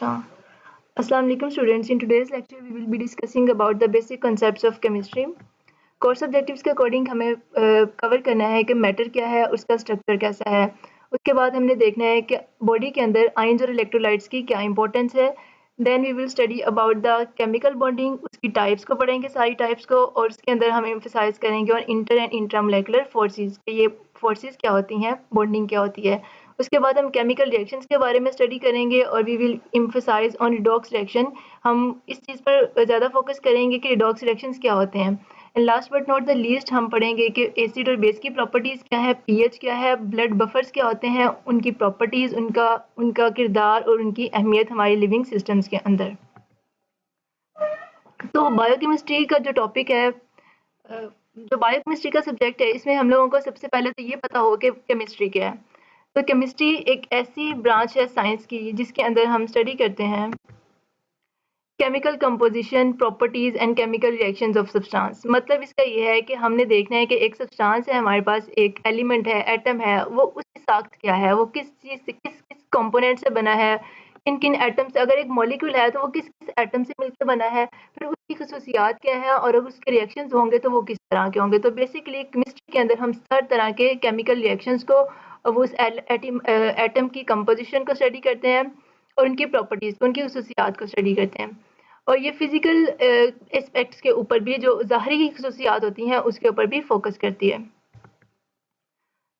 अच्छा, Assalamu alaikum students. In today's lecture, we will be discussing about the basic concepts of chemistry. Course objectives के according हमें cover करना है कि matter क्या है, उसका स्ट्रक्चर कैसा है। उसके बाद हमने देखना है कि बॉडी के अंदर आयंस और इलेक्ट्रोलाइट्स की क्या इंपॉर्टेंस है। Then we will study about the chemical bonding, उसकी टाइप्स को पढ़ेंगे, सारी टाइप्स को, और उसके अंदर हम एम्फसाइज करेंगे और इंटर एंड इंट्रामोलेकुलर फोर्सेस, ये फोर्सेस क्या होती हैं, बॉन्डिंग क्या होती है। उसके बाद हम केमिकल रिएक्शंस के बारे में स्टडी करेंगे और we will emphasise on redox reaction. हम इस चीज़ पर ज़्यादा फोकस करेंगे कि रिडॉक्स रिएक्शंस क्या होते हैं। And last but not the least हम पढ़ेंगे कि एसिड और बेस की प्रॉपर्टीज़ क्या है, पीएच क्या है, ब्लड बफर्स क्या होते हैं, उनकी प्रॉपर्टीज़, उनका उनका किरदार और उनकी अहमियत हमारे लिविंग सिस्टम्स के अंदर। तो बायोकेमिस्ट्री का जो टॉपिक है, जो बायोकेमिस्ट्री का सब्जेक्ट है, इसमें हम लोगों को सबसे पहले तो ये पता हो कि केमिस्ट्री क्या है। तो केमिस्ट्री एक ऐसी ब्रांच है साइंस की जिसके अंदर हम स्टडी करते हैं chemical composition, properties and chemical reactions of substance. मतलब इसका ये है कि हमने देखना है कि एक सब्सटेंस है, हमारे पास एक एलिमेंट है, एटम है, वो उसकी साख्त क्या है, वो किस चीज़ से, किस किस कंपोनेंट से बना है, किन किन एटम से। अगर एक मॉलिक्यूल है तो वो किस किस एटम से मिलकर बना है, फिर उसकी खसूसियात क्या है, और अगर उसके रिएक्शंस होंगे तो वो किस तरह के होंगे। तो बेसिकली केमिस्ट्री के अंदर हम हर तरह के केमिकल रिएक्शंस को, वो उस एटम की कंपोजिशन को स्टडी करते हैं और उनकी प्रॉपर्टीज़, उनकी खसूसियात को स्टडी करते हैं। और ये फिजिकल एस्पेक्ट्स के ऊपर भी, जो ज़ाहरी खसूसियात होती हैं उसके ऊपर भी फोकस करती है।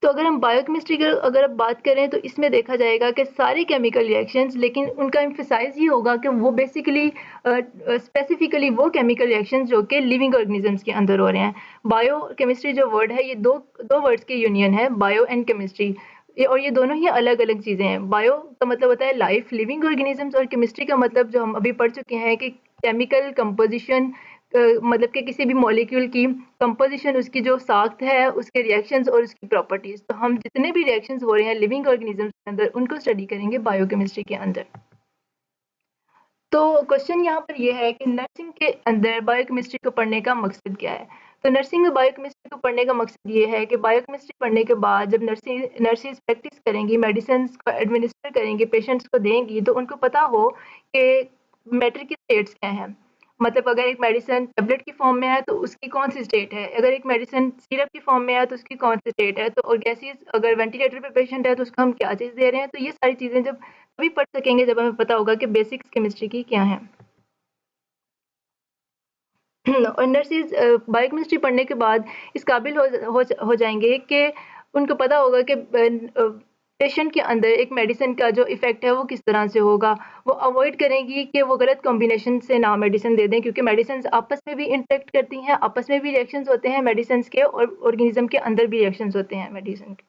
तो अगर हम बायोकेमिस्ट्री की अगर अब बात करें तो इसमें देखा जाएगा कि सारे केमिकल रिएक्शंस, लेकिन उनका एम्फसाइज ये होगा कि वो बेसिकली स्पेसिफिकली वो केमिकल रिएक्शंस जो कि लिविंग ऑर्गेनिजम्स के अंदर हो रहे हैं। बायो केमिस्ट्री जो वर्ड है, ये दो दो वर्ड्स की यूनियन है, बायो एंड केमिस्ट्री। और ये दोनों ही अलग अलग चीज़ें हैं। बायो का मतलब होता है लाइफ, लिविंग ऑर्गेनिजम्स, और केमिस्ट्री का मतलब जो हम अभी पढ़ चुके हैं कि केमिकल कंपोजिशन, मतलब कि किसी भी मॉलिक्यूल की कंपोजिशन, उसकी जो साख्त है, उसके रिएक्शंस और उसकी प्रॉपर्टीज़। तो हम जितने भी रिएक्शंस हो रहे हैं लिविंग ऑर्गेनिजम्स के अंदर, उनको स्टडी करेंगे बायोकेमिस्ट्री के अंदर। तो क्वेश्चन यहाँ पर ये है कि नर्सिंग के अंदर बायोकेमिस्ट्री को पढ़ने का मकसद क्या है। तो नर्सिंग में बायोकेमिस्ट्री को पढ़ने का मकसद ये है कि बायोकेमिस्ट्री पढ़ने के बाद जब नर्सेज प्रैक्टिस करेंगी, मेडिसिन को एडमिनिस्टर करेंगी, पेशेंट्स को देंगी, तो उनको पता हो कि मैटर की स्टेट्स क्या हैं। मतलब अगर एक मेडिसिन टेबलेट की फॉर्म में है तो उसकी कौन सी स्टेट है, अगर एक मेडिसिन सिरप की फॉर्म में है तो उसकी कौन सी स्टेट है, तो और गैसेज, अगर वेंटिलेटर पे पेशेंट है तो उसको हम क्या चीज़ दे रहे हैं। तो ये सारी चीज़ें जब तभी पढ़ सकेंगे जब हमें पता होगा कि बेसिक्स केमिस्ट्री की क्या है। और नर्सेज बायोकेमिस्ट्री पढ़ने के बाद इस काबिल हो जाएंगे कि उनको पता होगा कि पेशेंट के अंदर एक मेडिसिन का जो इफ़ेक्ट है वो किस तरह से होगा। वो अवॉइड करेंगी कि वो गलत कॉम्बिनेशन से ना मेडिसिन दे दें, क्योंकि मेडिसिन आपस में भी इंटरेक्ट करती हैं, आपस में भी रिएक्शंस होते हैं मेडिसिन के, और ऑर्गेनिज्म के अंदर भी रिएक्शंस होते हैं मेडिसिन के।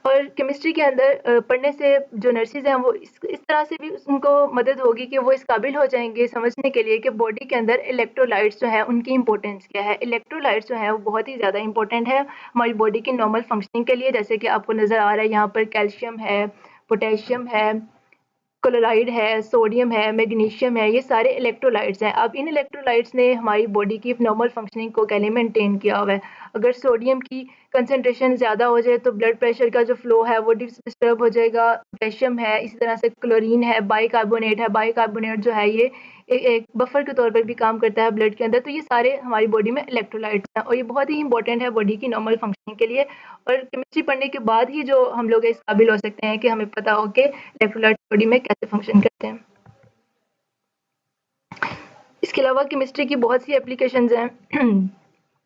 और केमिस्ट्री के अंदर पढ़ने से जो नर्सेज हैं वो इस तरह से भी उनको मदद होगी कि वो इस काबिल हो जाएंगे समझने के लिए कि बॉडी के अंदर इलेक्ट्रोलाइट्स जो है उनकी इंपॉर्टेंस क्या है। इलेक्ट्रोलाइट्स जो है वो बहुत ही ज़्यादा इंपॉर्टेंट है हमारी बॉडी की नॉर्मल फंक्शनिंग के लिए। जैसे कि आपको नज़र आ रहा है यहाँ पर कैल्शियम है, पोटेशियम है, क्लोराइड है, सोडियम है, मैग्नीशियम है, ये सारे इलेक्ट्रोलाइट्स हैं। अब इन इलेक्ट्रोलाइट्स ने हमारी बॉडी की नॉर्मल फंक्शनिंग को कैसे मेंटेन किया हुआ है। अगर सोडियम की कंसंट्रेशन ज़्यादा हो जाए तो ब्लड प्रेशर का जो फ्लो है वो डिस्टर्ब हो जाएगा। पोटेशियम है, इसी तरह से क्लोरीन है, बाइकार्बोनेट है। बाइकार्बोनेट जो है ये एक बफर के तौर पर भी काम करता है ब्लड के अंदर। तो ये सारे हमारी बॉडी में इलेक्ट्रोलाइट्स हैं और ये बहुत ही इंपॉर्टेंट है बॉडी की नॉर्मल फंक्शनिंग के लिए। और केमिस्ट्री पढ़ने के बाद ही जो हम लोग इस काबिल हो सकते हैं कि हमें पता हो कि इलेक्ट्रोलाइट्स बॉडी में कैसे फंक्शन करते हैं। इसके अलावा केमिस्ट्री की बहुत सी एप्लीकेशंस हैं।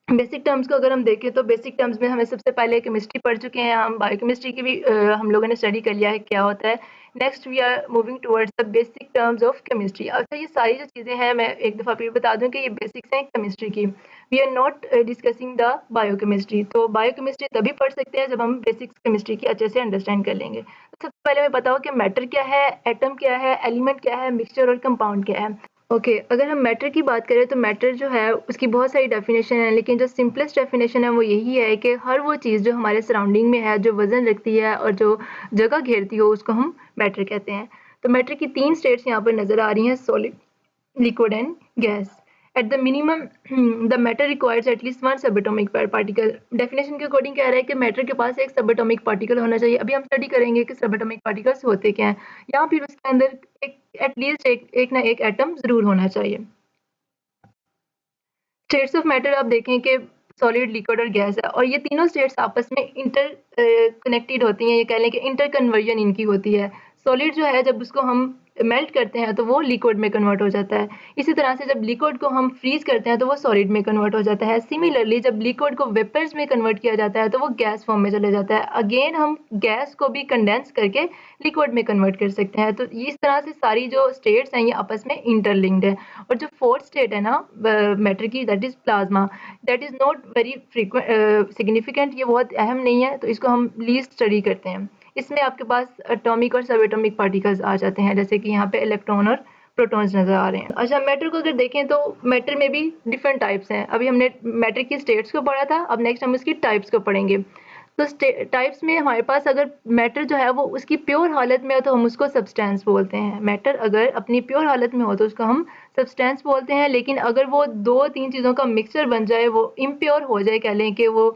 बेसिक टर्म्स को अगर हम देखें तो बेसिक टर्म्स में हमें सबसे पहले केमिस्ट्री पढ़ चुके हैं हम, बायोकेमिस्ट्री की भी हम लोगों ने स्टडी कर लिया है क्या होता है। Next we are moving towards the basic terms of chemistry. अच्छा, ये सारी जो चीज़ें हैं मैं एक दफ़ा फिर बता दूं कि ये बेसिक्स हैं केमिस्ट्री की। We are not discussing the biochemistry. तो बायोकेमिस्ट्री तभी पढ़ सकते हैं जब हम बेसिक्स केमिस्ट्री की अच्छे से अंडरस्टैंड कर लेंगे। तो सबसे पहले हमें पता हो कि मैटर क्या है, एटम क्या है, एलिमेंट क्या है, मिक्सचर और कंपाउंड क्या है। ओके, अगर हम मैटर की बात करें तो मैटर जो है उसकी बहुत सारी डेफिनेशन है, लेकिन जो सिंपलेस्ट डेफिनेशन है वो यही है कि हर वो चीज़ जो हमारे सराउंडिंग में है, जो वज़न रखती है और जो जगह घेरती हो, उसको हम मैटर कहते हैं। तो मैटर की 3 स्टेट्स यहाँ पर नज़र आ रही हैं, solid, liquid and gas. At the minimum the matter requires at least one subatomic particle. Definition के अकॉर्डिंग कह रहा है कि मैटर के पास एक सबएटॉमिक पार्टिकल होना चाहिए। अभी हम स्टडी करेंगे कि सबएटॉमिक पार्टिकल्स होते क्या हैं, या फिर उसके अंदर एक एटलीस्ट एक ना एक एटम जरूर होना चाहिए। स्टेट्स ऑफ मैटर आप देखें कि सॉलिड, लिक्विड और गैस है, और ये तीनों स्टेट्स आपस में इंटर कनेक्टेड होती हैं। ये कह लें कि इंटर कन्वर्जन इनकी होती है। सॉलिड जो है जब उसको हम मेल्ट करते हैं तो वो लिक्विड में कन्वर्ट हो जाता है। इसी तरह से जब लिक्विड को हम फ्रीज करते हैं तो वो सॉलिड में कन्वर्ट हो जाता है। सिमिलरली जब लिक्विड को वेपर्स में कन्वर्ट किया जाता है तो वो गैस फॉर्म में चले जाता है। अगेन हम गैस को भी कंडेंस करके लिक्विड में कन्वर्ट कर सकते हैं। तो इस तरह से सारी जो स्टेट्स हैं ये आपस में इंटरलिंक्ड है। और जो फोर्थ स्टेट है ना मैटर की, that is plasma, that is not very significant, ये बहुत अहम नहीं है, तो इसको हम लीस्ट स्टडी करते हैं। इसमें आपके पास एटॉमिक और सब एटॉमिक पार्टिकल्स आ जाते हैं, जैसे कि यहाँ पे इलेक्ट्रॉन और प्रोटॉन्स नजर आ रहे हैं। अच्छा, मैटर को अगर देखें तो मैटर में भी डिफरेंट टाइप्स हैं। अभी हमने मैटर की स्टेट्स को पढ़ा था, अब नेक्स्ट हम उसकी टाइप्स को पढ़ेंगे। तो टाइप्स में हमारे पास अगर मैटर जो है वो उसकी प्योर हालत में हो तो हम उसको सब्सटेंस बोलते हैं। मैटर अगर अपनी प्योर हालत में हो तो उसको हम सब्सटेंस बोलते हैं। लेकिन अगर वो दो तीन चीज़ों का मिक्सचर बन जाए, वो इम्प्योर हो जाए, कह लें कि वो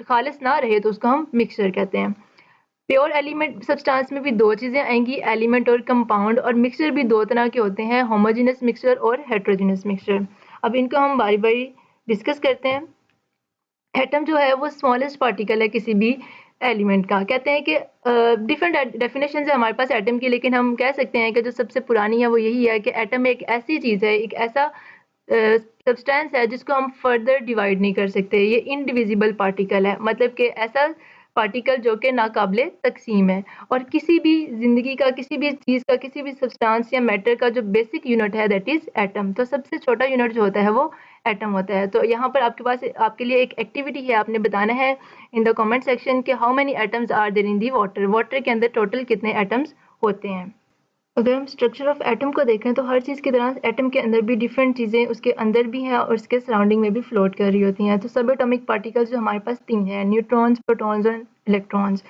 खालिस ना रहे, तो उसको हम मिक्सचर कहते हैं। प्योर एलिमेंट सब्सटेंस में भी दो चीज़ें आएंगी, एलिमेंट और कंपाउंड, और मिक्सचर भी दो तरह के होते हैं, होमोजेनस मिक्सचर और हेट्रोजेनस मिक्सचर। अब इनको हम बारी बारी डिस्कस करते हैं। एटम जो है वो स्मॉलेस्ट पार्टिकल है किसी भी एलिमेंट का। कहते हैं कि डिफरेंट डेफिनेशन है हमारे पास एटम की, लेकिन हम कह सकते हैं कि जो सबसे पुरानी है वो यही है कि एटम एक ऐसी चीज़ है, एक ऐसा सब्सटेंस है जिसको हम फर्दर डिवाइड नहीं कर सकते। ये इनडिविजिबल पार्टिकल है, मतलब कि ऐसा पार्टिकल जो कि नाकाबिले तकसीम है। और किसी भी ज़िंदगी का, किसी भी चीज़ का, किसी भी सब्सटेंस या मैटर का जो बेसिक यूनिट है दैट इज़ एटम। तो सबसे छोटा यूनिट जो होता है वो एटम होता है। तो यहाँ पर आपके पास आपके लिए एक एक्टिविटी है, आपने बताना है इन द कमेंट सेक्शन कि how many atoms are there in the water. Water के अंदर टोटल कितने एटम्स होते हैं। अगर हम स्ट्रक्चर ऑफ एटम को देखें तो हर चीज़ की तरह एटम के अंदर भी डिफरेंट चीज़ें उसके अंदर भी हैं और उसके सराउंडिंग में भी फ्लोट कर रही होती हैं। तो सब एटॉमिक पार्टिकल्स जो हमारे पास तीन हैं, न्यूट्रॉन्स, प्रोटॉन्स और इलेक्ट्रॉन्स।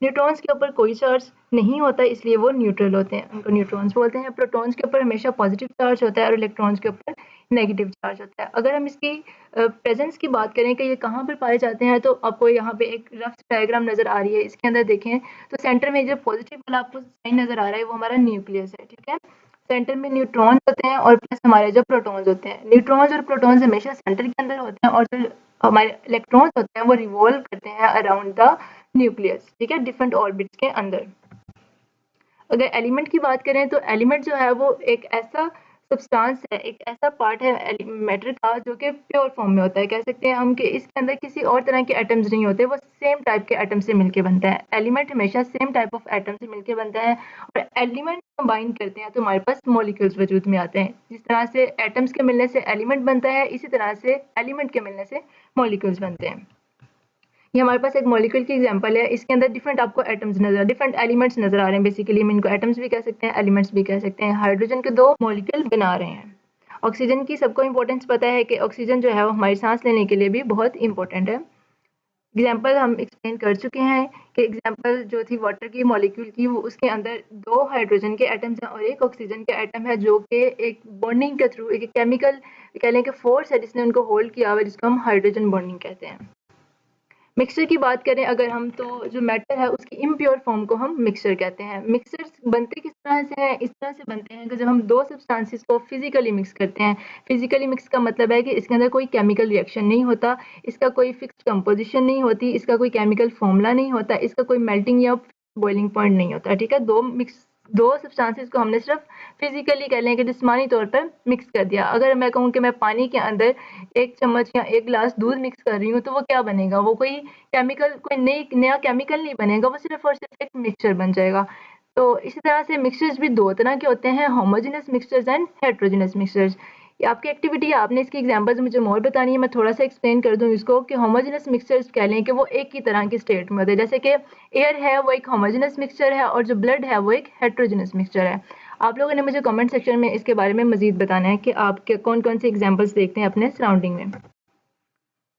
न्यूट्रॉन्स के ऊपर कोई चार्ज नहीं होता, इसलिए वो न्यूट्रल होते हैं, उनको न्यूट्रॉन्स बोलते हैं। प्रोटॉन्स के ऊपर हमेशा पॉजिटिव चार्ज होता है और इलेक्ट्रॉन्स के ऊपर नेगेटिव चार्ज होता है। अगर हम इसकी प्रेजेंस की बात करें कि ये कहाँ पर पाए जाते हैं, तो आपको यहाँ पे एक रफ डायग्राम नज़र आ रही है, इसके अंदर देखें तो सेंटर में जो पॉजिटिव वाला आपको साइन नज़र आ रहा है वो हमारा न्यूक्लियस है, ठीक है। सेंटर में न्यूट्रॉन्स होते हैं और प्लस हमारे जो प्रोटॉन्स होते हैं। न्यूट्रॉन्स और प्रोटॉन्स हमेशा सेंटर के अंदर होते हैं, और जो हमारे इलेक्ट्रॉन्स होते हैं वो रिवॉल्व करते हैं अराउंड द न्यूक्लियस, ठीक है, डिफरेंट ऑर्बिट्स के अंदर। अगर एलिमेंट की बात करें तो एलिमेंट जो है वो एक ऐसा सब्सटेंस है, एक ऐसा पार्ट है मैटर का जो कि प्योर फॉर्म में होता है। कह सकते हैं हम कि इसके अंदर किसी और तरह के एटम्स नहीं होते, वो सेम टाइप के एटम से मिलके बनता है। एलिमेंट हमेशा सेम टाइप ऑफ एटम से मिलके बनता है, और एलिमेंट कंबाइन करते हैं तो हमारे पास मॉलिक्यूल्स वजूद में आते हैं। जिस तरह से एटम्स के मिलने से एलिमेंट बनता है, इसी तरह से एलिमेंट के मिलने से मॉलिक्यूल्स बनते हैं। ये हमारे पास एक मॉलिक्यूल की एग्जांपल है, इसके अंदर डिफरेंट आपको एटम्स नजर, डिफरेंट एलिमेंट्स नजर आ रहे हैं। बेसिकली हम इनको एटम्स भी कह सकते हैं, एलिमेंट्स भी कह सकते हैं। हाइड्रोजन के दो मॉलिक्यूल बना रहे हैं। ऑक्सीजन की सबको इंपॉर्टेंस पता है कि ऑक्सीजन जो है वो हमारी सांस लेने के लिए भी बहुत इंपॉर्टेंट है। एग्जाम्पल हम एक्सप्लेन कर चुके हैं कि एग्जाम्पल जो थी वाटर की मॉलिक्यूल की, वो उसके अंदर दो हाइड्रोजन के एटम्स हैं और एक ऑक्सीजन के एटम है, जो कि एक बॉन्डिंग के थ्रू एक केमिकल कह लें कि फोर्स है जिसने उनको होल्ड किया हुआ है, जिसको हम हाइड्रोजन बॉन्डिंग कहते हैं। मिक्सचर की बात करें अगर हम, तो जो मैटर है उसकी इम्प्योर फॉर्म को हम मिक्सचर कहते हैं। मिक्सचर्स बनते किस तरह से हैं? इस तरह से बनते हैं कि जब हम दो सब्सटेंसेस को फिजिकली मिक्स करते हैं। फिजिकली मिक्स का मतलब है कि इसके अंदर कोई केमिकल रिएक्शन नहीं होता, इसका कोई फिक्स्ड कंपोजिशन नहीं होती, इसका कोई केमिकल फॉर्मूला नहीं होता, इसका कोई मेल्टिंग या बॉइलिंग पॉइंट नहीं होता, ठीक है। दो सब्सटेंसेस को हमने सिर्फ फिजिकली कह लें कि जिस्मानी तौर पर मिक्स कर दिया। अगर मैं कहूँ कि मैं पानी के अंदर एक चम्मच या एक गिलास दूध मिक्स कर रही हूँ, तो वो क्या बनेगा? वो कोई केमिकल, कोई नया केमिकल नहीं बनेगा, वो सिर्फ और सिर्फ एक मिक्सचर बन जाएगा। तो इसी तरह से मिक्सचर्स भी दो तरह के होते हैं, homogeneous mixtures and heterogeneous mixtures. ये आपकी एक्टिविटी है, आपने इसकी एग्जांपल्स मुझे मोर बतानी है। मैं थोड़ा सा एक्सप्लेन कर दूं इसको कि होमोजेनस मिक्सचर्स कह लें कि वो एक ही तरह की स्टेट में होते हैं। जैसे कि एयर है वो एक होमोजेनस मिक्सचर है, और जो ब्लड है वो एक हेट्रोजेनस मिक्सचर है। आप लोगों ने मुझे कमेंट सेक्शन में इसके बारे में मजीद बताना है कि आप कौन कौन से एग्जाम्पल्स देखते हैं अपने सराउंडिंग में।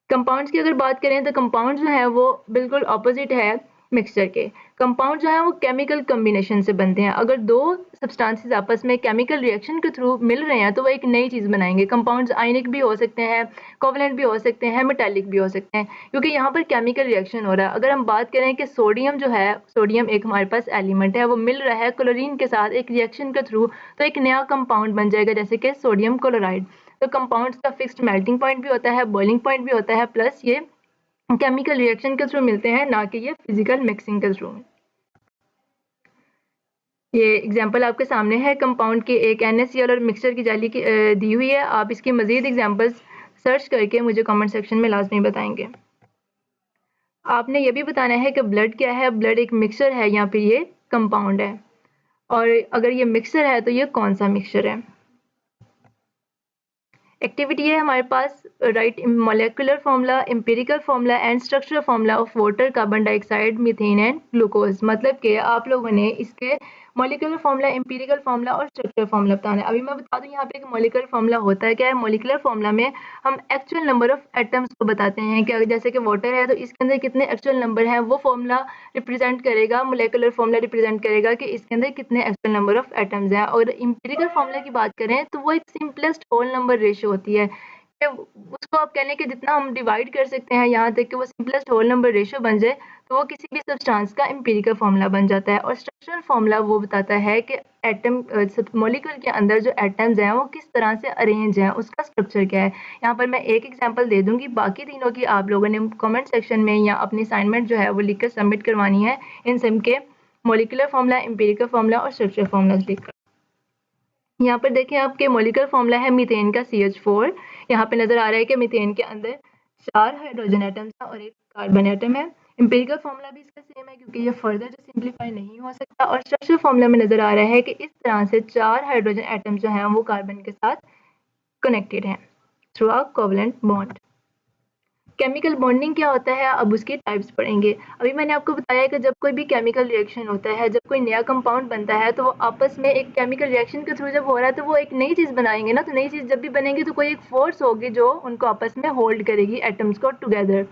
कंपाउंड्स की अगर बात करें तो कंपाउंड जो है वो बिल्कुल ऑपोजिट है मिक्सचर के। कंपाउंड जो है वो केमिकल कॉम्बिनेशन से बनते हैं। अगर दो सब्सटेंसेस आपस में केमिकल रिएक्शन के थ्रू मिल रहे हैं तो वो एक नई चीज़ बनाएंगे। कंपाउंड्स आयनिक भी हो सकते हैं, कोवलेंट भी हो सकते हैं, मेटालिक भी हो सकते हैं, क्योंकि यहाँ पर केमिकल रिएक्शन हो रहा है। अगर हम बात करें कि सोडियम जो है, सोडियम एक हमारे पास एलिमेंट है, वो मिल रहा है क्लोरीन के साथ एक रिएक्शन के थ्रू, तो एक नया कंपाउंड बन जाएगा, जैसे कि सोडियम क्लोराइड। तो कंपाउंड्स का फिक्स्ड मेल्टिंग पॉइंट भी होता है, बॉइलिंग पॉइंट भी होता है, प्लस ये केमिकल रिएक्शन के थ्रू मिलते हैं, ना कि ये फिजिकल मिक्सिंग के थ्रू। ये एग्जाम्पल आपके सामने है कंपाउंड की, एक NaCl और मिक्सचर की जाली की दी हुई है। आप इसकी मजीद एग्जाम्पल्स सर्च करके मुझे कमेंट सेक्शन में लाजमी बताएंगे। आपने ये भी बताना है कि ब्लड क्या है, ब्लड एक मिक्सचर है या फिर ये कंपाउंड है, और अगर ये मिक्सचर है तो ये कौन सा मिक्सचर है। एक्टिविटी है हमारे पास, right molecular formula, empirical formula and structural formula of water, carbon dioxide, methane and glucose. मतलब कि आप लोगों ने इसके मोलिकुलर फार्मूला, एम्पिरिकल फार्मूला और स्ट्रक्चरल फार्मूला बताना है। अभी मैं बता दूं यहाँ पे एक मोलिकुलर फार्मूला होता है क्या है। मोलिकुलर फार्मूला में हम एक्चुअल नंबर ऑफ एटम्स को बताते हैं कि जैसे कि वाटर है तो इसके अंदर कितने एक्चुअल नंबर हैं, वो फार्मूला रिप्रेजेंट करेगा, मोलिकुलर फार्मूला रिप्रेजेंट करेगा कि इसके अंदर कितने एक्चुअल नंबर ऑफ एटम्स हैं। और एम्पिरिकल फार्मूला की बात करें तो वो एक सिंपलेस्ट होल नंबर रेशियो होती है। उसको आप कहने कि जितना हम डिवाइड कर सकते हैं यहाँ तक कि वो सिंपलेस्ट होल नंबर रेशियो बन जाए, तो वो किसी भी सब्सटेंस का एम्पिरिकल फार्मूला बन जाता है। और स्ट्रक्चरल फार्मूला वो बताता है कि एटम मॉलिक्यूल के अंदर जो एटम्स हैं वो किस तरह से अरेंज हैं, उसका स्ट्रक्चर क्या है। यहाँ पर मैं एक एग्जांपल दे दूंगी, बाकी तीनों की आप लोगों ने कमेंट सेक्शन में या अपनी असाइनमेंट जो है वो लिखकर सबमिट करवानी है, इन सब के मॉलिक्यूलर फार्मूला, एम्पिरिकल फार्मूला और स्ट्रक्चरल फार्मूला लिखकर। यहाँ पर देखें आपके मॉलिक्यूलर फार्मूला है मीथेन का CH4। यहाँ पे नजर आ रहा है कि मीथेन के अंदर 4 हाइड्रोजन एटम्स हैं और एक कार्बन एटम है। एम्पिरिकल फार्मूला भी इसका सेम है क्योंकि ये फर्दर जो सिंप्लीफाई नहीं हो सकता। और स्ट्रक्चरल फार्मूला में नजर आ रहा है कि इस तरह से 4 हाइड्रोजन एटम जो हैं वो कार्बन के साथ कनेक्टेड हैं through a covalent bond. Chemical bonding क्या होता है, अब उसके टाइप्स पढ़ेंगे। अभी मैंने आपको बताया कि जब कोई भी केमिकल रिएक्शन होता है, जब कोई नया कंपाउंड बनता है, तो वो आपस में एक केमिकल रिएक्शन के थ्रू जब हो रहा है तो वो एक नई चीज़ बनाएंगे ना। तो नई चीज़ जब भी बनेगी तो कोई एक फोर्स होगी जो उनको आपस में होल्ड करेगी एटम्स को टुगेदर।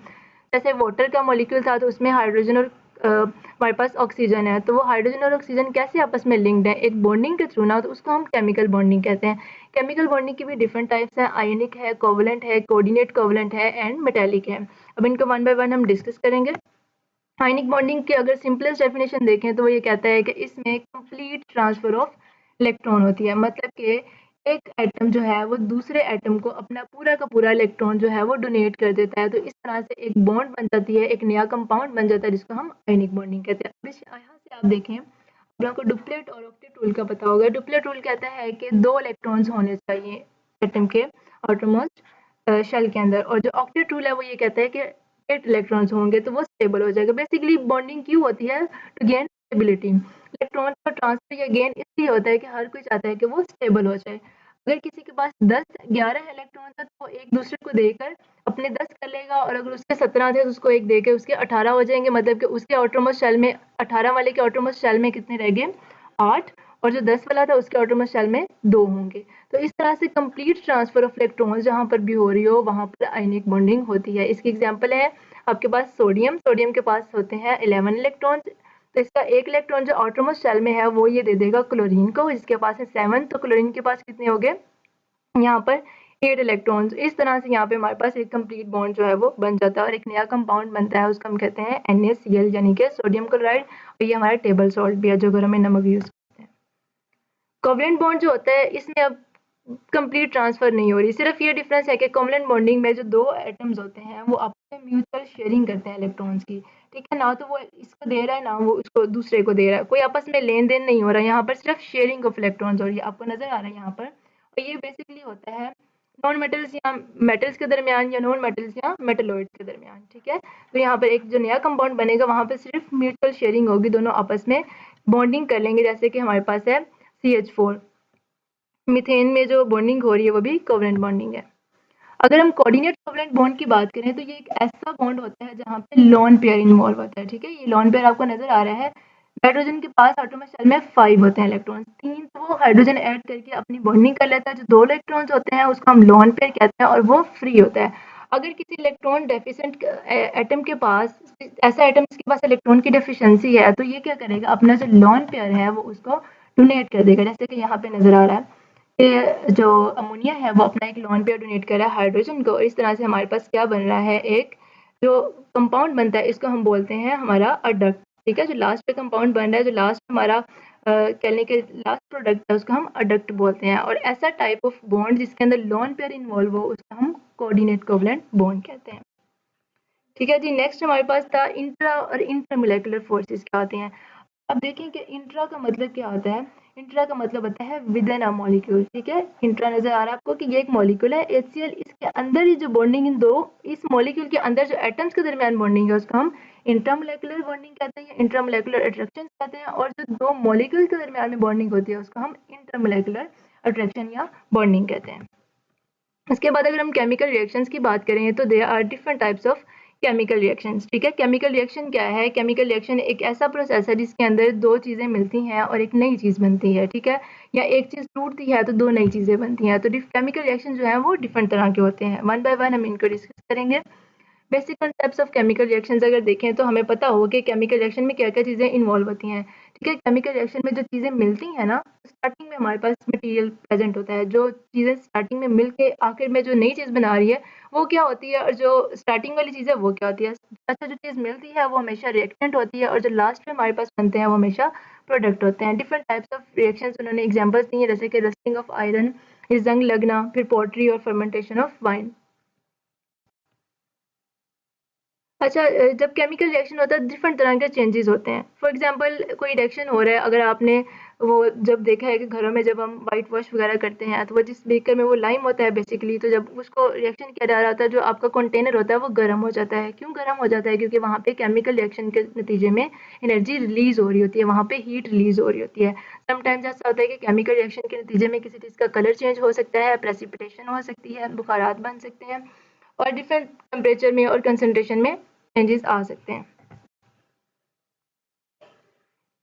जैसे वाटर का मॉलिक्यूल था तो उसमें हाइड्रोजन और हमारे पास ऑक्सीजन है, तो वो हाइड्रोजन और ऑक्सीजन कैसे आपस में लिंक्ड है, एक बॉन्डिंग के थ्रू ना, तो उसको हम केमिकल बॉन्डिंग कहते हैं। केमिकल बॉन्डिंग की भी डिफरेंट टाइप्स हैं, आयनिक है, कोवलेंट है, कोऑर्डिनेट कोवलेंट है एंड मेटालिक है। अब इनको वन बाय वन हम डिस्कस करेंगे। आयनिक बॉन्डिंग की अगर सिंपलेस्ट डेफिनेशन देखें तो वो ये कहता है कि इसमें कंप्लीट ट्रांसफर ऑफ इलेक्ट्रॉन होती है। मतलब कि एक एटम जो है वो दूसरे एटम को अपना पूरा का पूरा इलेक्ट्रॉन जो है वो डोनेट कर देता है। तो इस तरह से एक बॉन्ड बन जाती है, एक नया कंपाउंड बन जाता है जिसको हम आयनिक बॉन्डिंग कहते हैं। अब यहाँ से आप देखें, आप लोगों को डुप्लेट और ऑक्टेट रूल का पता होगा। डुप्लेट रूल कहता है कि 2 इलेक्ट्रॉन्स होने चाहिए एटम के आउटरमोस्ट शेल के अंदर, और जो ऑक्टेट रूल है वो ये कहता है कि 8 इलेक्ट्रॉन्स होंगे तो वो स्टेबल हो जाएगा। बेसिकली बॉन्डिंग क्यों होती है, टू गेन स्टेबिलिटी। इलेक्ट्रॉन का ट्रांसफर या गेन इसलिए होता है कि हर कोई चाहता है कि वो स्टेबल हो जाए। अगर किसी के पास 10-11 इलेक्ट्रॉन है तो वो एक दूसरे को देकर अपने 10 कर लेगा, और अगर उसके 17 थे तो उसको एक देकर उसके 18 हो जाएंगे। मतलब कि उसके आउटरमोस्ट शेल में 18 वाले के आउटरमोस्ट शेल में कितने रह गए, 8, और जो 10 वाला था उसके आउटरमोस्ट शेल में 2 होंगे। तो इस तरह से कंप्लीट ट्रांसफर ऑफ इलेक्ट्रॉन्स जहाँ पर भी हो रही हो वहाँ पर आयनिक बॉन्डिंग होती है। इसकी एग्जांपल है आपके पास सोडियम, सोडियम के पास होते हैं 11 इलेक्ट्रॉन्स, तो इसका एक इलेक्ट्रॉन जो आउटरमोस्ट शेल में है वो ये दे देगा क्लोरीन को, जिसके पास है 7। तो क्लोरीन के पास कितने हो गए यहाँ पर 8 इलेक्ट्रॉन्स। इस तरह से यहाँ पे हमारे पास एक कंप्लीट बॉन्ड जो है वो बन जाता है और एक नया कंपाउंड बनता है, उसको हम कहते हैं NaCl यानी कि सोडियम क्लोराइड। और ये हमारा टेबल सॉल्ट भी है जो घरों में नमक यूज करते हैं। कोवलेंट बॉन्ड जो होता है इसमें अब कंप्लीट ट्रांसफर नहीं हो रही, सिर्फ ये डिफरेंस है कि कोवलेंट बॉन्डिंग में जो 2 एटम्स होते हैं वो आपस में म्यूचुअल शेयरिंग करते हैं इलेक्ट्रॉन्स की। ठीक है ना, तो वो इसको दे रहा है ना वो उसको दूसरे को दे रहा है, कोई आपस में लेन देन नहीं हो रहा है, यहाँ पर सिर्फ शेयरिंग ऑफ इलेक्ट्रॉन्स हो रही है। आपको नजर आ रहा है यहाँ पर। और ये बेसिकली होता है नॉन मेटल्स या मेटल्स के दरमियान या नॉन मेटल्स या मेटलॉइड्स के दरमियान। ठीक है, तो यहाँ पर एक जो नया कंपाउंड बनेगा वहाँ पर सिर्फ म्यूचुअल शेयरिंग होगी, दोनों आपस में बॉन्डिंग कर लेंगे। जैसे कि हमारे पास है CH4, मीथेन में जो बॉन्डिंग हो रही है वो भी कोवलेंट बॉन्डिंग है। अगर हम कोऑर्डिनेट कोवलेंट बॉन्ड की बात करें तो ये एक ऐसा बॉन्ड होता है जहाँ पे लोन पेयर इन्वॉल्व होता है। ठीक है, ये लोन पेयर आपको नजर आ रहा है। हाइड्रोजन के पास एटॉमिक शेल में 5 होते हैं इलेक्ट्रॉन्स, 3 तो वो हाइड्रोजन ऐड करके अपनी बॉन्डिंग कर लेता है, जो 2 इलेक्ट्रॉन्स होते हैं उसको हम लोन पेयर कहते हैं और वो फ्री होता है। अगर किसी इलेक्ट्रॉन डेफिशिएंट एटम के पास ऐसा एटम जिसके पास इलेक्ट्रॉन की डेफिशिएंसी है, तो ये क्या करेगा, अपना जो लोन पेयर है वो उसको डोनेट कर देगा। जैसे कि यहाँ पे नजर आ रहा है कि जो अमोनिया है वो अपना एक लोन पेयर डोनेट कर रहा है हाइड्रोजन को। इस तरह से हमारे पास क्या बन रहा है, एक जो कंपाउंड बनता है इसको हम बोलते हैं हमारा अडक्ट। ठीक है, जो लास्ट पे कंपाउंड बन रहा है, जो लास्ट हमारा कहने के लास्ट प्रोडक्ट है, उसको हम अडक्ट बोलते हैं। और ऐसा टाइप ऑफ बॉन्ड जिसके अंदर लोन पेयर इन्वॉल्व हो उसको हम कोऑर्डिनेट कोवलेंट बॉन्ड कहते हैं। ठीक है जी, नेक्स्ट हमारे पास था इंट्रा और इंट्रामोलेकुलर फोर्सेस क्या होते हैं। अब देखें कि इंट्रा का मतलब क्या होता है। इंट्रा का मतलब होता है विद इन अ मॉलिक्यूल। ठीक है, इंट्रा नजर आ रहा है आपको कि ये एक मॉलिक्यूल है HCl, इसके अंदर ही जो बॉन्डिंग इन दो, इस मॉलिक्यूल के अंदर जो एटम्स के दरमियान बॉन्डिंग है उसको हम इंट्रामोलेकुलर बॉन्डिंग कहते हैं, इंट्रामोलेकुलर अट्रैक्शन कहते हैं। और जो दो मॉलिक्यूल के दरमियान में बॉन्डिंग होती है उसको हम इंटरमोलेकुलर अट्रैक्शन या बॉन्डिंग कहते हैं। उसके बाद अगर हम केमिकल रिएक्शंस की बात करें तो there are different types of chemical reactions. ठीक है, केमिकल रिएक्शन क्या है, केमिकल रिएक्शन एक ऐसा प्रोसेस है जिसके अंदर दो चीज़ें मिलती हैं और एक नई चीज़ बनती है। ठीक है, या एक चीज़ टूटती है तो दो नई चीज़ें बनती हैं। तो केमिकल रिएक्शन जो है वो डिफरेंट तरह के होते हैं। वन बाय वन हम इनको डिस्कस करेंगे। Basic concepts of chemical reactions अगर देखें तो हमें पता हो कि केमिकल रिएक्शन में क्या क्या चीज़ें इन्वॉल्व होती हैं। ठीक है, केमिकल रिएक्शन में जो चीज़ें मिलती हैं ना, स्टार्टिंग में हमारे पास मटेरियल प्रेजेंट होता है। जो चीज़ें स्टार्टिंग में मिल के आखिर में जो नई चीज़ बना रही है वो क्या होती है, और जो स्टार्टिंग वाली चीज़ है वो क्या होती है। अच्छा, जो चीज़ मिलती है वो हमेशा रिएक्टेंट होती है और जो लास्ट में हमारे पास बनते हैं वो हमेशा प्रोडक्ट होते हैं। डिफरेंट टाइप्स ऑफ रिएक्शंस उन्होंने एग्जाम्पल्स दी हैं, जैसे कि रस्टिंग ऑफ आयरन, जंग लगना, फिर पोट्री और फर्मेंटेशन ऑफ वाइन। अच्छा, जब केमिकल रिएक्शन होता है डिफरेंट तरह के चेंजेस होते हैं। फॉर एग्जांपल कोई रिएक्शन हो रहा है, अगर आपने वो जब देखा है कि घरों में जब हम वाइट वॉश वगैरह करते हैं तो वो जिस बेकर में वो लाइम होता है बेसिकली, तो जब उसको रिएक्शन किया जा रहा होता है जो आपका कंटेनर होता है वो गर्म हो जाता है। क्यों गर्म हो जाता है, क्योंकि वहाँ पे केमिकल रिएक्शन के नतीजे में एनर्जी रिलीज हो रही होती है, वहाँ पे हीट रिलीज हो रही होती है। समटाइम्स ऐसा होता है कि केमिकल रिएक्शन के नतीजे में किसी चीज़ का कलर चेंज हो सकता है, प्रेसिपिटेशन हो सकती है, बुखारात बन सकते हैं और डिफरेंट टेम्परेचर में और कंसंट्रेशन में चेंजेस आ सकते हैं।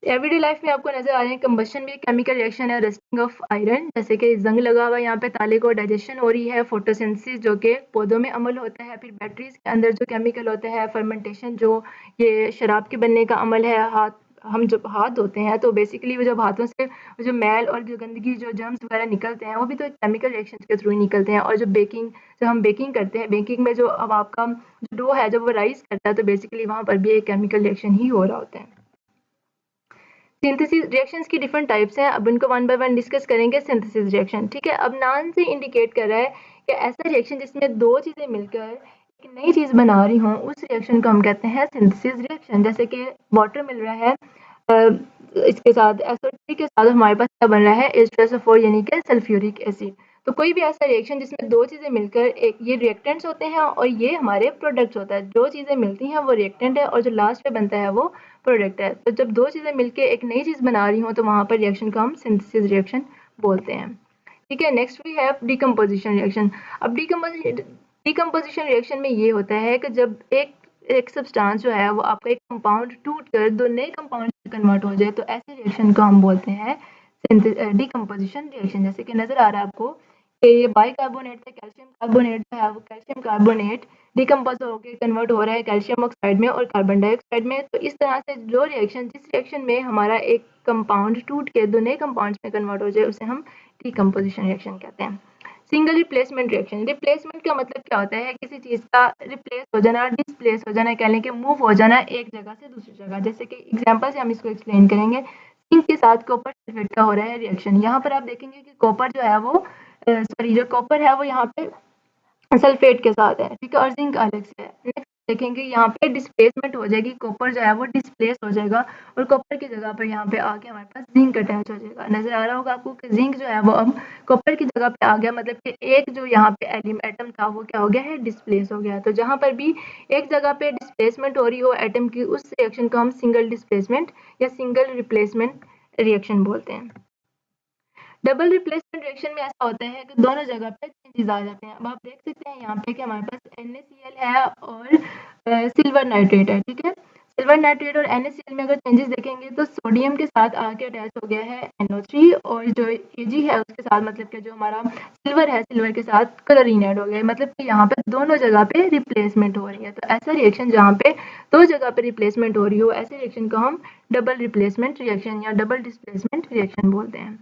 एवरीडे लाइफ में आपको नजर आ रहे हैं कंबशन भी एक केमिकल रिएक्शन है। रस्टिंग ऑफ आयरन, जैसे कि जंग लगा हुआ है यहाँ पे, ताले को डाइजेशन हो रही है। फोटोसिंथेसिस जो कि पौधों में अमल होता है। फिर बैटरीज के अंदर जो केमिकल होता है, फर्मेंटेशन जो ये शराब के बनने का अमल है। हाथ, हम जब हाथ धोते हैं तो बेसिकली वो जब हाथों से जो मैल और जो गंदगी जो जर्म्स वगैरह निकलते हैं वो भी तो केमिकल रिएक्शन के थ्रू ही निकलते हैं। और जो बेकिंग, जब हम बेकिंग करते हैं, बेकिंग में जो अब आपका जो डो है जब वो राइज करता है तो बेसिकली वहाँ पर भी एक केमिकल रिएक्शन ही हो रहा होता है। सिंथेसिस रिएक्शंस की डिफरेंट टाइप्स हैं, अब इनको वन बाय वन डिस्कस करेंगे। सिंथेसिस रिएक्शन, ठीक है, अब नाम से इंडिकेट कर रहा है कि ऐसा रिएक्शन जिसमें दो चीज़ें मिलकर एक नई चीज़ बना रही हों, उस रिएक्शन को हम कहते हैं सिंथेसिस रिएक्शन। जैसे कि वाटर मिल रहा है, इसके साथ SO3 के साथ हमारे पास क्या बन रहा है, H2SO4 यानी कि सल्फ्यूरिक एसिड। तो कोई भी ऐसा रिएक्शन जिसमें दो चीज़ें मिलकर एक, ये रिएक्टेंट्स होते हैं और ये हमारे प्रोडक्ट्स होता है। दो चीज़ें मिलती हैं वो रिएक्टेंट है और जो लास्ट में बनता है वो प्रोडक्ट है। तो जब दो चीज़ें मिलकर एक नई चीज़ बना रही हों तो वहाँ पर रिएक्शन को हम सिंथेसिस रिएक्शन बोलते हैं। ठीक है, next we have decomposition reaction. अब डिकम्पोजिशन रिएक्शन में ये होता है कि जब एक एक सब्सटेंस जो है वो आपका एक कंपाउंड टूट कर दो नए कंपाउंड में कन्वर्ट हो जाए, तो ऐसे रिएक्शन को हम बोलते हैं डिकम्पोजिशन रिएक्शन। जैसे कि नजर आ रहा है आपको कि ये बाइकार्बोनेट से कैल्शियम कार्बोनेट जो है वो कैल्शियम कार्बोनेट डिकम्पोज होकर कन्वर्ट हो रहा है कैल्शियम ऑक्साइड में और कार्बन डाइऑक्साइड में। तो इस तरह से जो रिएक्शन, जिस रिएक्शन में हमारा एक कंपाउंड टूट के दो नए कंपाउंड्स में कन्वर्ट हो जाए उसे हम डिकम्पोजिशन रिएक्शन कहते हैं। सिंगल रिप्लेसमेंट रिएक्शन, रिप्लेसमेंट का मतलब क्या होता है, किसी चीज़ का रिप्लेस हो जाना, डिस्प्लेस हो जाना, कह लें कि मूव हो जाना एक जगह से दूसरी जगह। जैसे कि एग्जांपल से हम इसको एक्सप्लेन करेंगे। जिंक के साथ कॉपर सल्फेट का हो रहा है रिएक्शन। यहाँ पर आप देखेंगे कि कॉपर जो है वो सॉरी जो कॉपर है वो यहाँ पे सल्फेट के साथ है, ठीक है, और जिंक अलग से है। नेक्स्ट देखेंगे यहाँ पे डिस्प्लेसमेंट हो जाएगी, कॉपर जो है वो डिस्प्लेस हो जाएगा और कॉपर की जगह पर यहाँ पे आके हमारे पास जिंक अटैच हो जाएगा। नजर आ रहा होगा आपको कि जिंक जो है वो अब कॉपर की जगह पे आ गया, मतलब कि एक जो यहाँ पे एटम था वो क्या हो गया है, डिस्प्लेस हो गया। तो जहाँ पर भी एक जगह पे डिस्प्लेसमेंट हो रही हो एटम की, उस रिएक्शन को हम सिंगल डिस्प्लेसमेंट या सिंगल रिप्लेसमेंट रिएक्शन बोलते हैं। डबल रिप्लेसमेंट रिएक्शन में ऐसा होता है कि दोनों जगह पे चेंजेस आ जाते हैं। अब आप देख सकते हैं यहाँ पे कि हमारे पास NaCl है और सिल्वर नाइट्रेट है, ठीक है। सिल्वर नाइट्रेट और NaCl में अगर चेंजेस देखेंगे तो सोडियम के साथ आके अटैच हो गया है NO3 और जो Ag है उसके साथ मतलब कि जो हमारा सिल्वर है, सिल्वर के साथ क्लोरीन ऐड हो गया है, मतलब कि यहाँ पे दोनों जगह पे रिप्लेसमेंट हो रही है। तो ऐसा रिएक्शन जहाँ पे दो जगह पे रिप्लेसमेंट हो रही हो, ऐसे रिएक्शन को हम डबल रिप्लेसमेंट रिएक्शन या डबल डिस्प्लेसमेंट रिएक्शन बोलते हैं।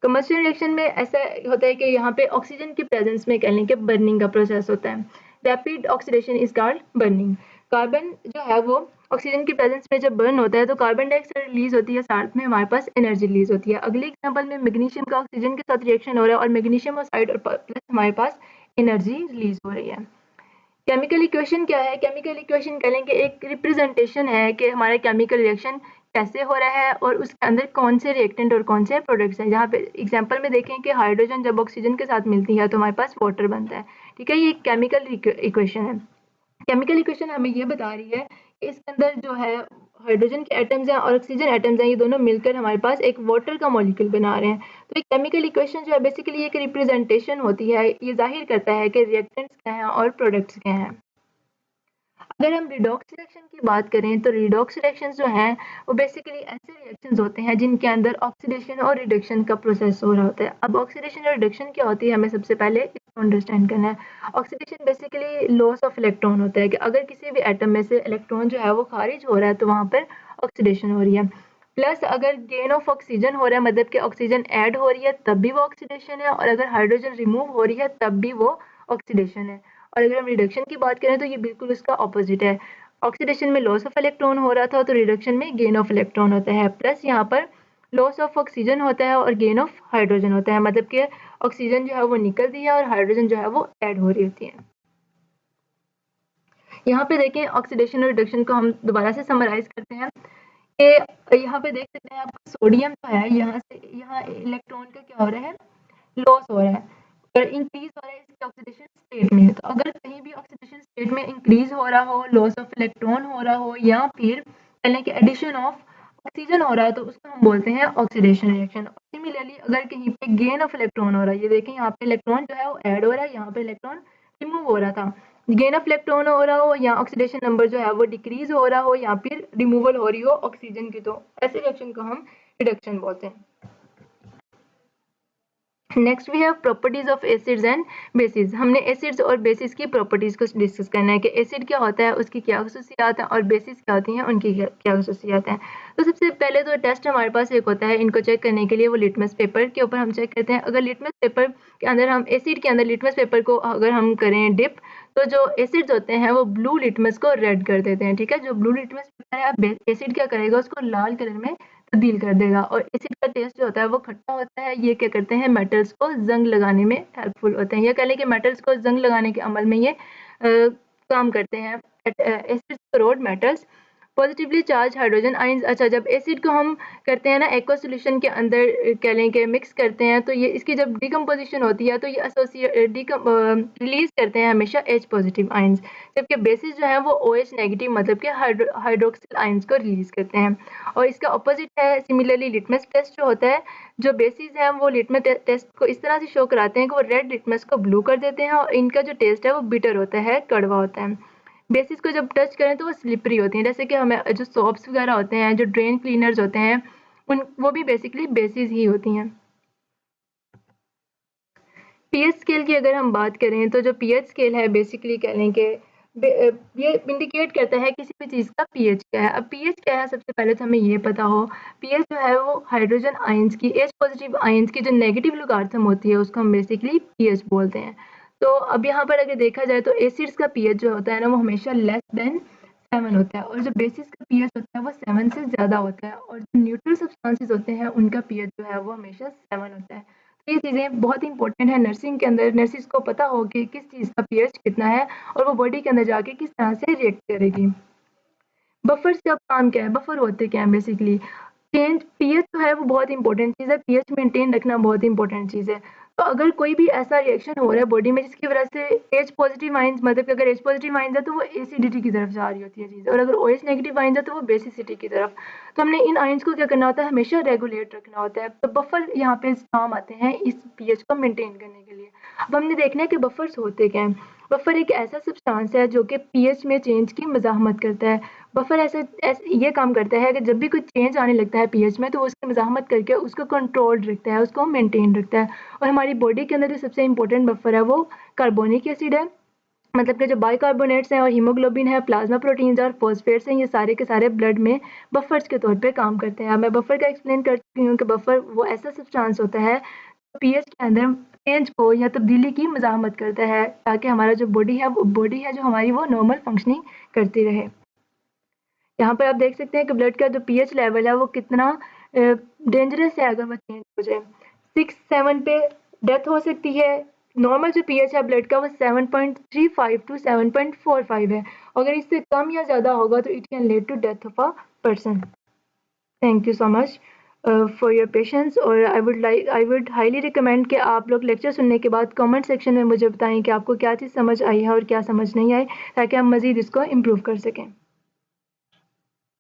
कम्बशन रिएक्शन में ऐसा होता है कि यहाँ पे ऑक्सीजन की प्रेजेंस में कह लें कि बर्निंग का प्रोसेस होता है। Rapid oxidation is called burning. Carbon जो है वो ऑक्सीजन की प्रेजेंस में जब बर्न होता है तो कार्बन डाइऑक्साइड रिलीज होती है, साथ में हमारे पास एनर्जी रिलीज होती है। अगले एग्जांपल में मैग्नीशियम का ऑक्सीजन के साथ रिएक्शन हो रहा है और मैग्नीशियम ऑक्साइड और प्लस हमारे पास एनर्जी रिलीज हो रही है। केमिकल इक्वेशन क्या है? केमिकल इक्वेशन कह लें कि एक रिप्रेजेंटेशन है कि हमारा केमिकल रिएक्शन कैसे हो रहा है और उसके अंदर कौन से रिएक्टेंट और कौन से प्रोडक्ट्स हैं। जहाँ पे एग्जांपल में देखें कि हाइड्रोजन जब ऑक्सीजन के साथ मिलती है तो हमारे पास वाटर बनता है। ठीक है, ये केमिकल इक्वेशन है। केमिकल इक्वेशन हमें ये बता रही है कि इसके अंदर जो है हाइड्रोजन के एटम्स हैं और ऑक्सीजन एटम्स हैं, ये दोनों मिलकर हमारे पास एक वाटर का मॉलिक्यूल बना रहे हैं। तो एक केमिकल इक्वेशन जो है बेसिकली एक रिप्रेजेंटेशन होती है, ये जाहिर करता है कि रिएक्टेंट्स क्या हैं और प्रोडक्ट्स क्या हैं। अगर हम रिडॉक्स रिएक्शन की बात करें तो रिडॉक्स रिएक्शंस जो हैं वो बेसिकली ऐसे रिएक्शंस होते हैं जिनके अंदर ऑक्सीडेशन और रिडक्शन का प्रोसेस हो रहा होता है। अब ऑक्सीडेशन और रिडक्शन क्या होती है, हमें सबसे पहले इसको अंडरस्टैंड करना है। Oxidation basically loss of electron होता है कि अगर किसी भी एटम में से इलेक्ट्रॉन जो है वो खारिज हो रहा है तो वहाँ पर ऑक्सीडेशन हो रही है। प्लस अगर गेन ऑफ ऑक्सीजन हो रहा है मतलब कि ऑक्सीजन ऐड हो रही है तब भी वो ऑक्सीडेशन है, और अगर हाइड्रोजन रिमूव हो रही है तब भी वो ऑक्सीडेशन है। और अगर हम रिडक्शन की बात करें तो ये बिल्कुल उसका ऑपोजिट है। ऑक्सीडेशन में लॉस ऑफ इलेक्ट्रॉन हो रहा था तो रिडक्शन में गेन ऑफ इलेक्ट्रॉन होता है। प्लस यहाँ पर लॉस ऑफ ऑक्सीजन होता है और गेन ऑफ हाइड्रोजन होता है, मतलब कि ऑक्सीजन जो है वो निकलती है और हाइड्रोजन जो है वो ऐड हो रही होती है। यहाँ पे देखें ऑक्सीडेशन और रिडक्शन को हम दोबारा से समराइज करते हैं कि यहाँ पे देख सकते हैं आपका सोडियम जो है यहाँ से यहाँ इलेक्ट्रॉन का क्या हो रहा है, लॉस हो रहा है और इंक्रीज हो रहा है इसके ऑक्सीडेशन स्टेट में। तो अगर कहीं भी ऑक्सीडेशन स्टेट में इंक्रीज हो रहा हो, लॉस ऑफ इलेक्ट्रॉन हो रहा हो या फिर कहने कि एडिशन ऑफ ऑक्सीजन हो रहा है तो उसको हम बोलते हैं ऑक्सीडेशन रिएक्शन। सिमिलरली अगर कहीं पे गेन ऑफ इलेक्ट्रॉन हो रहा है, ये देखें यहाँ पे इलेक्ट्रॉन जो है वो ऐड हो रहा है, यहाँ पे इलेक्ट्रॉन रिमूव हो रहा था, गेन ऑफ इलेक्ट्रॉन हो रहा हो या ऑक्सीडेशन नंबर जो है वो डिक्रीज हो रहा हो या फिर रिमूवल हो रही हो ऑक्सीजन की, तो ऐसे रिएक्शन को हम रिडक्शन बोलते हैं। Next we have properties of acids and bases. हमने एसिड्स और बेसिस की प्रॉपर्टीज को डिस्कस करना है कि एसिड क्या होता है, उसकी क्या खसूसियात हैं, और बेसिस क्या होती हैं, उनकी क्या खसूसियात हैं। तो सबसे पहले तो टेस्ट हमारे पास एक होता है, इनको चेक करने के लिए वो लिटमस पेपर के ऊपर हम चेक करते हैं। अगर लिटमस पेपर के अंदर हम एसिड के अंदर लिटमस पेपर को अगर हम करें डिप तो जो एसिड्स होते हैं वो ब्लू लिटमस को रेड कर देते हैं। ठीक है, जो ब्लू लिटमस पेपर है अब एसिड क्या करेगा, उसको लाल कलर में तब्दील कर देगा और एसिड का टेस्ट जो होता है वो खट्टा होता है। ये क्या करते हैं, मेटल्स को जंग लगाने में हेल्पफुल होते हैं, या कह लें कि मेटल्स को जंग लगाने के अमल में ये काम करते हैं। Acids corrode metals. Positively charge hydrogen ions. अच्छा, जब एसिड को हम करते हैं ना एक्वा सॉल्यूशन के अंदर कह लें कि मिक्स करते हैं तो ये इसकी जब डिकम्पोजिशन होती है तो ये रिलीज करते हैं हमेशा H पॉजिटिव आयंस, जबकि बेसिस जो है वो OH नेगेटिव मतलब कि हाइड्रोक्सिल आयंस को रिलीज करते हैं। और इसका ऑपोजिट है सिमिलरली लिटमस टेस्ट जो होता है, जो बेसिस हैं वो लिटमस टेस्ट को इस तरह से शो कराते हैं कि वो रेड लिटमस को ब्लू कर देते हैं और इनका जो टेस्ट है वो बिटर होता है, कड़वा होता है। बेसिस को जब टच करें तो वो स्लिपरी होती हैं, जैसे कि हमें जो सोप्स वगैरह होते हैं, जो ड्रेन क्लीनर्स होते हैं, उन वो भी बेसिकली बेसिस ही होती हैं। पीएच स्केल की अगर हम बात करें तो जो पीएच स्केल है बेसिकली कह लें कि ये इंडिकेट करता है किसी भी चीज़ का पीएच क्या है। अब पीएच क्या है, सबसे पहले तो हमें ये पता हो, पीएच जो है वो हाइड्रोजन आयंस की H पॉजिटिव आयंस की जो नेगेटिव लोगारिथम होती है उसको हम बेसिकली पीएच बोलते हैं। तो अब यहाँ पर अगर देखा जाए तो एसिड्स का पीएच जो होता है ना वो हमेशा लेस देन 7 होता है और जो बेसिस का पीएच होता है वो 7 से ज़्यादा होता है, और जो न्यूट्रल सब्सटेंसेस होते हैं उनका पीएच जो है वो हमेशा 7 होता है। तो ये चीज़ें बहुत इंपॉर्टेंट है नर्सिंग के अंदर, नर्सिस को पता हो कि किस चीज़ का पीएच कितना है और वो बॉडी के अंदर जाके किस तरह से रिएक्ट करेगी। बफर्स का काम क्या है, बफर होते क्या हैं बेसिकली, चेंज पीएच जो है वो बहुत इंपॉर्टेंट चीज़ है, पीएच मेंटेन रखना बहुत इंपॉर्टेंट चीज़ है। तो अगर कोई भी ऐसा रिएक्शन हो रहा है बॉडी में जिसकी वजह से H पॉजिटिव आयंस, मतलब कि अगर H पॉजिटिव आयंस है तो वो एसिडिटी की तरफ जा रही होती है चीज़, और अगर OH नेगेटिव आयंस है तो वो बेसिसिटी की तरफ। तो हमने इन आयंस को क्या करना होता है, हमेशा रेगुलेट रखना होता है। तो बफर यहाँ पे काम आते हैं इस पीएच को मेंटेन करने के लिए। अब हमने देखना है कि बफर्स होते क्या हैं। बफर एक ऐसा सब्सटेंस है जो कि पीएच में चेंज की मज़ाहमत करता है। बफर ये काम करता है कि जब भी कोई चेंज आने लगता है पीएच में, तो वो उसकी मज़ाहमत करके उसको कंट्रोल्ड रखता है, उसको मेंटेन रखता है। और हमारी बॉडी के अंदर जो सबसे इम्पोर्टेंट बफर है वो कार्बोनिक एसिड है, मतलब कि जो बाइकार्बोनेट्स हैं और हीमोग्लोबिन है, प्लाज्मा प्रोटीन्स और फॉस्फेट्स हैं, ये सारे के सारे ब्लड में बफर्स के तौर पे काम करते हैं। अब मैं बफर का एक्सप्लेन कर चुकी हूँ कि बफर वो ऐसा सब्सटेंस होता है पीएच के अंदर चेंज को या तब्दीली की मज़ाहमत करता है, ताकि हमारा जो बॉडी है जो हमारी वो नॉर्मल फंक्शनिंग करती रहे। यहाँ पर आप देख सकते हैं कि ब्लड का जो पीएच लेवल है वो कितना डेंजरस है अगर वो चेंज हो जाए। 6-7 पे डेथ हो सकती है। नॉर्मल जो पीएच है ब्लड का वो 7.35 टू 7.45 है। अगर इससे कम या ज़्यादा होगा तो it can lead to death of a person. Thank you so much for your patience. और आई वुड हाईली रिकमेंड कि आप लोग लेक्चर सुनने के बाद कमेंट सेक्शन में मुझे बताएं कि आपको क्या चीज़ समझ आई है और क्या समझ नहीं आई, ताकि हम मज़ीद इसको इम्प्रूव कर सकें।